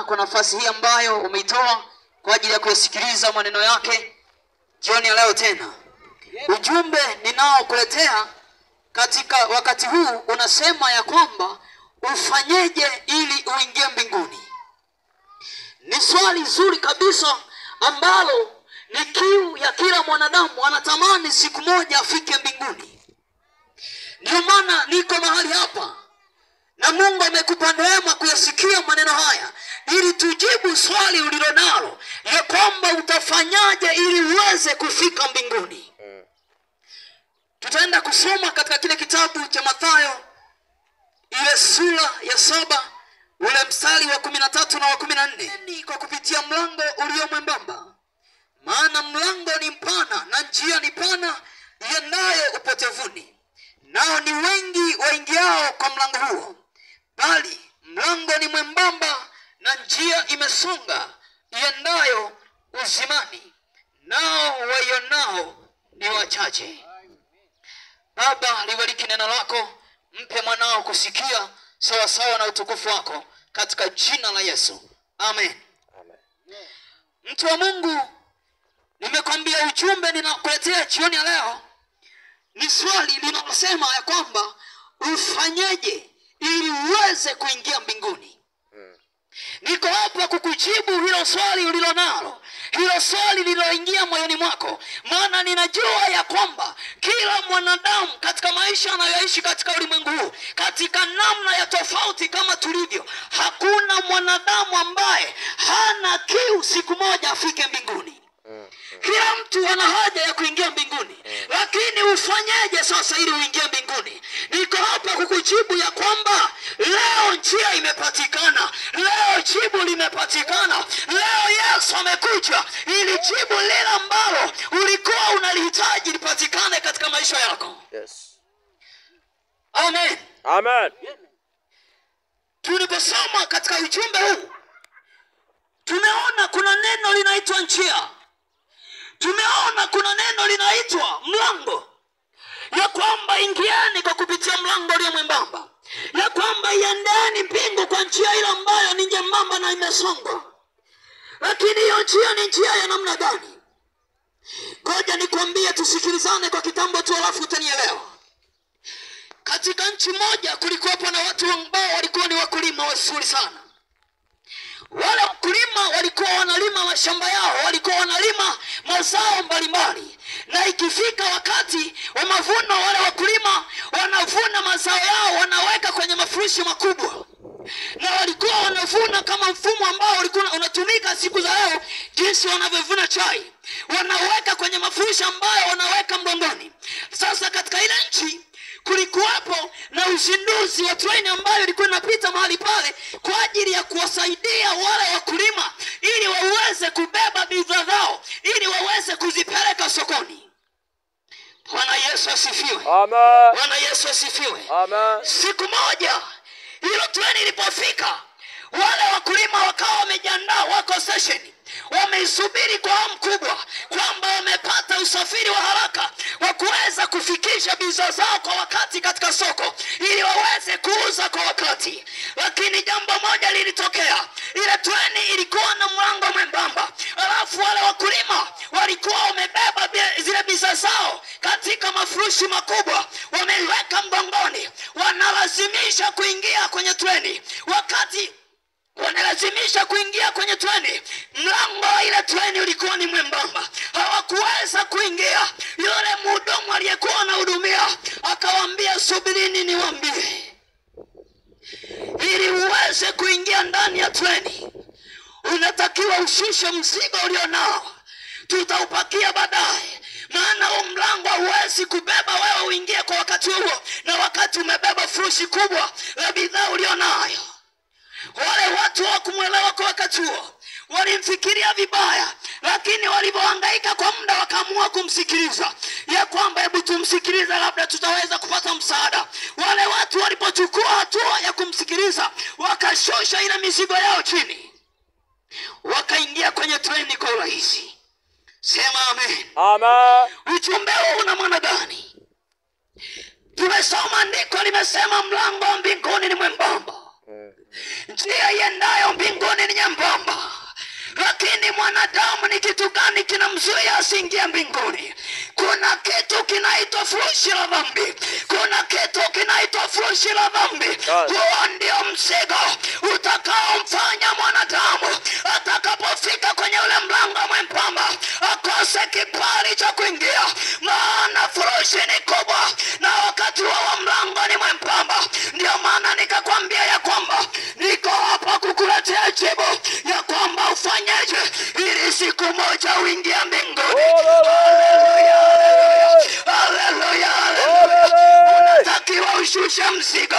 kwa nafasi hii ambayo umeitoa kwa ajili ya kusikiliza maneno yake jioni ya leo tena. Ujumbe ninaokuletea katika wakati huu unasema ya kwamba ufanyeje ili uingie mbinguni. Ni swali zuri kabisa ambalo ni kiu ya kila mwanadamu, anatamani siku moja afike mbinguni. Ndio maana niko mahali hapa na Mungu amekupa neema kuyasikia maneno haya ili tujibu swali ulilonalo ya kwamba utafanyaje ili uweze kufika mbinguni. Tutaenda kusoma katika kile kitabu cha Mathayo ile sura ya 7 ule mstari wa 13 na wa 14. Kwa kupitia mlango ulio mwembamba, maana mlango ni mpana na njia ni pana iendayo upotevuni, nao ni wengi waingiao kwa mlango huo. Bali mlango ni mwembamba na njia imesonga iendayo uzimani, nao waionao ni wachache. Baba, libariki neno lako, mpe mwanao kusikia sawa sawa na utukufu wako katika jina la Yesu. Amen. Mtu wa Mungu, nimekwambia ujumbe ninakuletea jioni ya leo ni swali linalosema ya kwamba ufanyeje ili uweze kuingia mbinguni. Niko hapa kukujibu hilo swali ulilonalo, hilo swali liloingia moyoni mwako, maana ninajua ya kwamba kila mwanadamu katika maisha anayoishi katika ulimwengu huu, katika namna ya tofauti kama tulivyo, hakuna mwanadamu ambaye hana kiu siku moja afike mbinguni. Kila mtu ana haja ya kuingia mbinguni, lakini ufanyeje sasa ili uingie mbinguni? Niko hapa kukujibu ya kwamba leo njia imepatikana, leo jibu limepatikana. Leo Yesu amekuja ili jibu lile ambalo ulikuwa unalihitaji lipatikane katika maisha yako. Yes. Amen. Amen. Tuliposoma katika ujumbe huu, tumeona kuna neno linaitwa njia. Tumeona kuna neno linaitwa mlango, ya kwamba ingieni kwa kupitia mlango ulio mwembamba, ya kwamba iendeni mbingu kwa njia ile ambayo ni nyembamba na imesongwa. Lakini hiyo njia ni njia ya namna gani? Ngoja nikwambie, tusikilizane kwa kitambo tu alafu utanielewa. Katika nchi moja kulikuwa na watu ambao walikuwa ni wakulima wazuri sana. Wale wakulima walikuwa wanalima mashamba yao, walikuwa wanalima mazao mbalimbali, na ikifika wakati wa mavuno, wale wakulima wanavuna mazao yao, wanaweka kwenye mafurushi makubwa. Na walikuwa wanavuna kama mfumo ambao ulikuwa unatumika siku za leo, jinsi wanavyovuna chai, wanaweka kwenye mafurushi ambayo wanaweka mgongoni. Sasa katika ile nchi kulikuwapo na uzinduzi wa treni ambayo ilikuwa inapita mahali pale kwa ajili ya kuwasaidia wale wakulima ili waweze kubeba bidhaa zao, ili waweze kuzipeleka sokoni. Bwana Yesu asifiwe. Amen. Bwana Yesu asifiwe. Amen. Siku moja hilo treni ilipofika, wale wakulima wakawa wamejiandaa, wako station, wameisubiri kwa hamu kubwa kwamba wamepata usafiri wa haraka wa kuweza kufikisha bidhaa zao kwa wakati katika soko ili waweze kuuza kwa wakati. Lakini jambo moja lilitokea, ile treni ilikuwa na mlango mwembamba, alafu wale wakulima walikuwa wamebeba zile bidhaa zao katika mafurushi makubwa, wameiweka mgongoni, wanalazimisha kuingia kwenye treni. Wakati wanalazimisha kuingia kwenye treni, mlango wa ile treni ulikuwa ni mwembamba, hawakuweza kuingia. Yule mhudumu aliyekuwa anahudumia akawaambia, subirini niwaambie, ili uweze kuingia ndani ya treni unatakiwa ushushe mzigo ulionao, tutaupakia baadaye, maana huo mlango hauwezi kubeba wewe uingie kwa wakati huo, na wakati umebeba furushi kubwa la bidhaa ulionayo. Wale watu hawakumuelewa kwa wakati huo, walimfikiria vibaya, lakini walipohangaika kwa muda wakaamua kumsikiliza, ya kwamba hebu tumsikilize, labda tutaweza kupata msaada. Wale watu walipochukua hatua ya kumsikiliza, wakashusha ile mizigo yao chini, wakaingia kwenye treni kwa urahisi. Sema amen. Amen. Ujumbe huu una maana gani? Tumesoma andiko limesema mlango wa mbinguni ni mwembamba, Njia iendayo mbinguni ni nyembamba, lakini mwanadamu ni kitu gani kinamzuia asiingie mbinguni? Kuna kitu kinaitwa furushi la dhambi. Kuna kitu kinaitwa furushi la dhambi. Huo ndio mzigo utakaomfanya mwanadamu atakapofika kwenye ule mlango mwembamba akose kibali cha kuingia. Maana furushi ni kubwa na wakati wa mlango ni mwembamba. Ndio maana nikakwambia ya kwamba niko hapa kukuletea jibu ya kwamba ufanyeje ili siku moja uingie mbinguni. Haleluya, haleluya. Unatakiwa ushushe mzigo,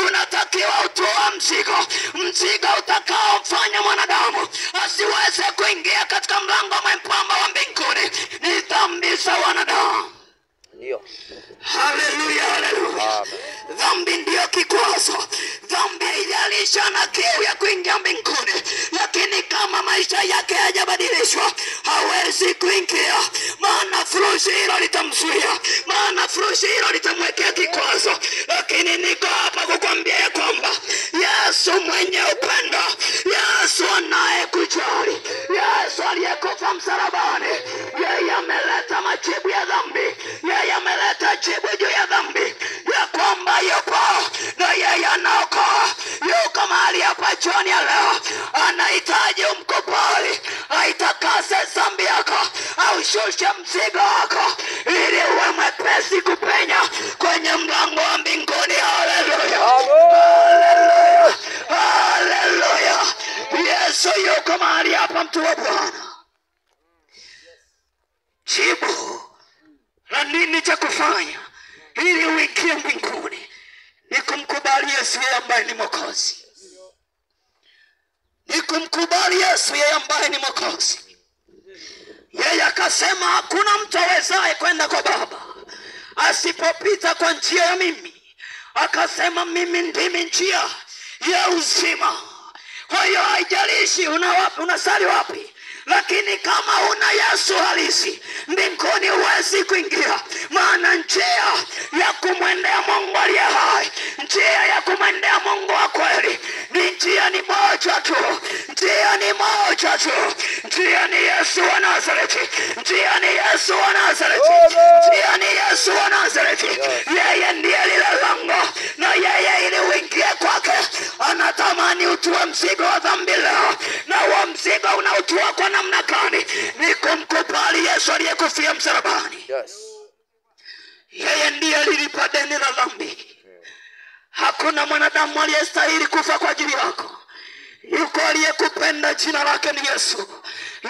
unatakiwa utoa mzigo, mzigo utakaomfanya mwanadamu asiweze kuingia katika mlango mwembamba wa mbinguni. Ni dhambi za wanadamu. Ndio. Haleluya, haleluya. Dhambi ndio kikwazo. Dhambi haijalisha na kiu ya kuingia mbinguni, lakini kama maisha yake hayajabadilishwa hawezi kuingia. Maana furushi hilo litamzuia, maana furushi hilo litamwekea kikwazo. Lakini niko hapa kukwambia ya kwamba Yesu mwenye upendo, Yesu anayekujali, Yesu aliyekufa msalabani, yeye ameleta majibu ya dhambi. Yeye ameleta jibu juu ya dhambi, ya kwamba yupo na yeye anaokoa. Yuko mahali hapa jioni ya leo, anahitaji umkubali, aitakase dhambi yako, aushushe mzigo wako ili uwe mwepesi kupenya kwenye mlango wa mbinguni. Haleluya, haleluya, haleluya. Yesu yuko mahali hapa, mtu wa Bwana. Jibu la nini cha kufanya ili uingie mbinguni ni kumkubali Yesu yeye ambaye ni Mwokozi. Ni kumkubali Yesu yeye ambaye ni Mwokozi. Yeye akasema hakuna mtu awezaye kwenda kwa Baba asipopita kwa njia ya mimi. Akasema mimi ndimi njia ya uzima. Kwa hiyo haijalishi unasali wapi, lakini kama una Yesu halisi mbinguni huwezi kuingia. Maana njia ya kumwendea Mungu aliye hai, njia ya kumwendea Mungu wa kweli ni njia ni moja tu. Njia ni moja tu. Njia ni Yesu wa Nazareti. Njia ni Yesu wa Nazareti. Njia ni Yesu wa Nazareti. Yeye ndiye lile lango, na yeye ili uingie kwake anatamani utue mzigo wa dhambi leo. Na huo mzigo unautua kwa namna gani? Ni kumkubali Yesu aliyekufia msalabani. Yeye ndiye alilipa deni la dhambi. Hakuna mwanadamu aliyestahili kufa kwa ajili yako. Yuko aliyekupenda, jina lake ni Yesu.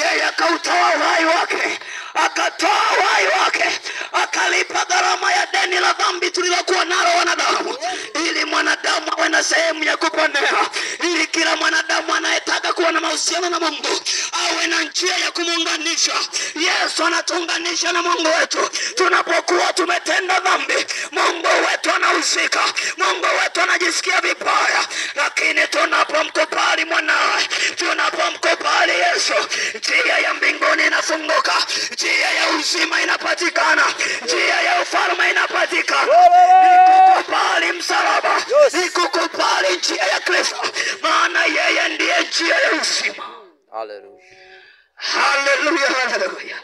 Yeye akautoa uhai wake, akatoa uhai wake, akalipa gharama ya deni la dhambi tulilokuwa nalo wanadamu, ili mwanadamu awe na sehemu ya kuponea, ili kila mwanadamu anayetaka kuwa na mahusiano na Mungu awe na njia ya kumuunganisha. Yesu anatuunganisha na Mungu wetu. Tunapokuwa tumetenda dhambi, Mungu wetu anahusika, Mungu wetu anajisikia vibaya, lakini tunapomkubali mwanawe, tunapomkubali Yesu, njia ya mbinguni inafunguka, njia ya uzima inapatikana, njia ya ufalme inapatikana. Nikukubali msalaba, nikukubali njia ya Kristo, maana yeye ndiye njia ya uzima. Haleluya, haleluya, haleluya.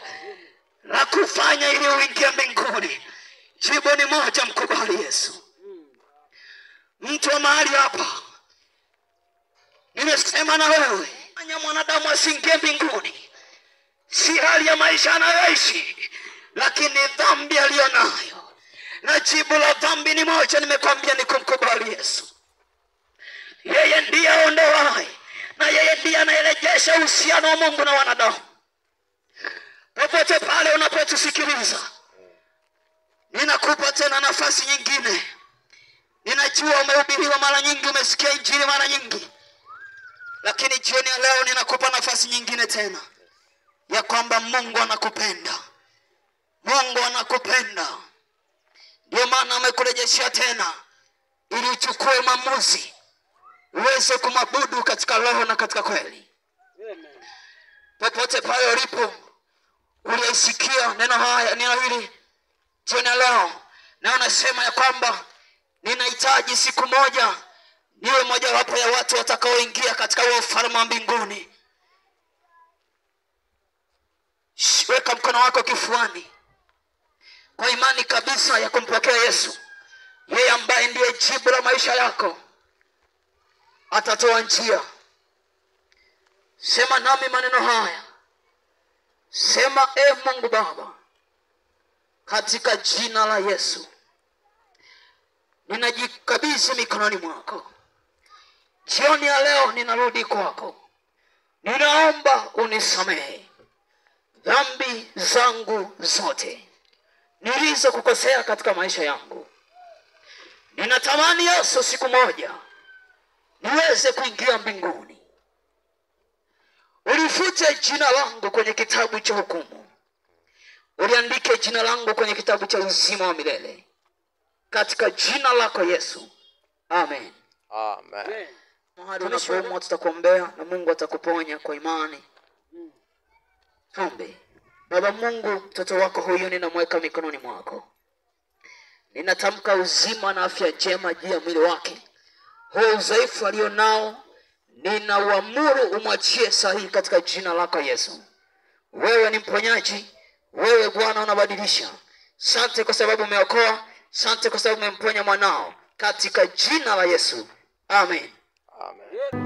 La kufanya ili uingie mbinguni, jibu ni moja: mkubali Yesu. Mtu wa mahali hapa, nimesema na wewe, fanya mwanadamu asiingie mbinguni si hali ya maisha anayoishi, lakini dhambi aliyonayo. Na jibu la dhambi ni moja, nimekwambia, ni kumkubali Yesu. Yeye ndiye aondoaye, na yeye ndiye anayerejesha uhusiano wa Mungu na wanadamu. Popote pale unapotusikiliza, ninakupa tena nafasi nyingine. Ninajua umehubiriwa mara nyingi, umesikia injili mara nyingi, lakini jioni ya leo ninakupa nafasi nyingine tena ya kwamba Mungu anakupenda. Mungu anakupenda. Ndio maana amekurejeshia tena ili uchukue maamuzi, uweze kumwabudu katika roho na katika kweli. Popote pale ulipo, ulisikia neno hili jioni ya leo, na unasema ya kwamba ninahitaji siku moja niwe mojawapo ya watu watakaoingia katika huo ufalme wa mbinguni. Weka mkono wako kifuani kwa imani kabisa ya kumpokea Yesu, yeye ambaye ndiye jibu la maisha yako. Atatoa njia. Sema nami maneno haya. Sema, Mungu Baba, katika jina la Yesu ninajikabidhi mikononi mwako. Jioni ya leo ninarudi kwako. Ninaomba unisamehe dhambi zangu zote nilizokukosea katika maisha yangu. Ninatamani Yesu siku moja niweze kuingia mbinguni. Ulifute jina langu kwenye kitabu cha hukumu, uliandike jina langu kwenye kitabu cha uzima wa milele, katika jina lako Yesu, amen. Amen. Mahali unapoumwa tutakuombea na Mungu atakuponya kwa imani. Tuombe. Baba Mungu, mtoto wako huyu ninamweka mikononi mwako. Ninatamka uzima na afya njema juu ya mwili wake. Huo udhaifu alionao ninauamuru umwachie sahihi katika jina lako Yesu. Wewe ni mponyaji, wewe Bwana unabadilisha. Asante kwa sababu umeokoa, asante kwa sababu umemponya mwanao, katika jina la Yesu, amen. Amen.